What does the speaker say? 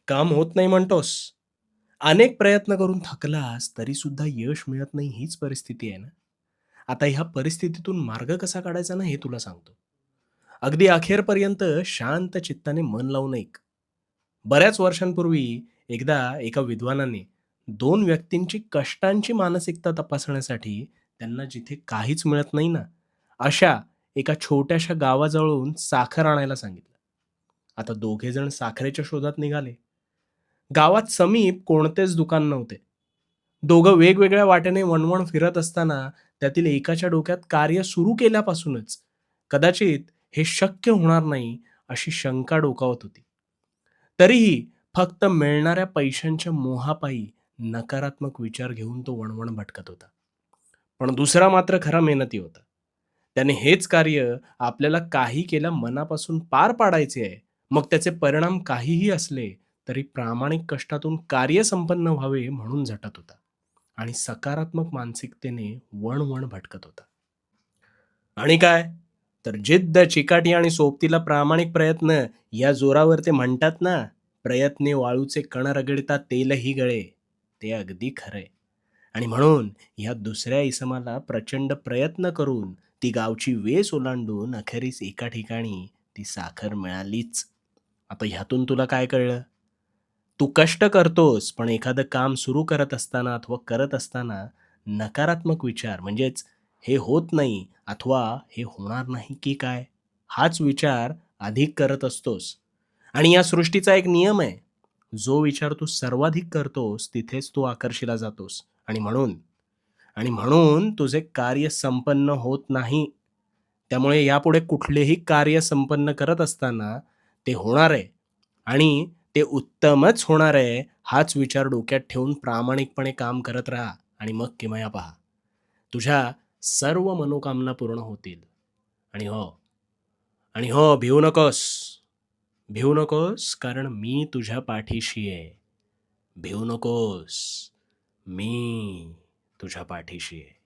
काम होत नाही म्हणतोस? अनेक प्रयत्न करून थकलास तरी सुद्धा यश मिळत नाही हीच परिस्थिती आहे ना? आता ह्या परिस्थितीतून मार्ग कसा काढायचा ना हे तुला सांगतो. अगदी अखेरपर्यंत शांत चित्ताने मन लावून ऐक. बऱ्याच वर्षांपूर्वी एकदा एका विद्वानाने 2 व्यक्तींची कष्टांची मानसिकता तपासण्यासाठी त्यांना जिथे काहीच मिळत नाही ना, अशा एका छोट्याशा गावाजवळून साखर आणायला सांगितलं. आता दोघे जण साखरेच्या शोधात निघाले. गावात समीप कोणतेच दुकान नव्हते. दोघं वेगवेगळ्या वाटेने वणवण फिरत असताना त्यातील एकाच्या डोक्यात कार्य सुरू केल्यापासूनच कदाचित हे शक्य होणार नाही अशी शंका डोकावत होती. तरीही फक्त मिळणाऱ्या पैशांच्या मोहापायी नकारात्मक विचार घेऊन तो वणवण भटकत होता. पण दुसरा मात्र खरा मेहनती होता. त्याने हेच कार्य आपल्याला काही केल्या मनापासून पार पाडायचे आहे. मग त्याचे परिणाम काहीही असले तरी प्रामाणिक कष्टातून कार्य संपन्न व्हावे म्हणून झटत होता आणि सकारात्मक मानसिकतेने वण भटकत होता. आणि काय? तर जिद्द, चिकाटी आणि सोबतीला प्रामाणिक प्रयत्न या जोरावर ते म्हणतात ना, "प्रयत्ने वाळूचे कण रगडिता तेलही गळे." ते अगदी खरंय. आणि म्हणून ह्या दुसऱ्या इसमाला प्रचंड प्रयत्न करून ती गावची वेस ओलांडून अखेरीस एका ठिकाणी ती साखर मिळालीच. आता ह्यातून तुला काय कळलं? तू कष्ट करतोस, पण एखादं काम सुरू करत असताना अथवा करत असताना नकारात्मक विचार म्हणजेच हे होत नाही अथवा हे होणार नाही की काय? हाच विचार अधिक करत असतोस. आणि या सृष्टीचा एक नियम आहे. जो विचार तू सर्वाधिक करतोस, तिथेच तू आकर्षिला जातोस. आणि म्हणून तुझे कार्य संपन्न होत नाही. त्यामुळे यापुढे कुठलेही कार्य संपन्न करत असताना ते होणार आहे आणि ते उत्तमच होणार आहे, हाच विचार डोक्यात ठेवून प्रामाणिकपणे काम करत राहा आणि मग किमया पहा. तुझ्या सर्व मनोकामना पूर्ण होतील. आणि हो, आणि हो, भिवू नकोस. भिवू नकोस, कारण मी तुझ्या पाठीशी आहे. भिवू नकोस. मी तुझ्या पाठीशी आहे.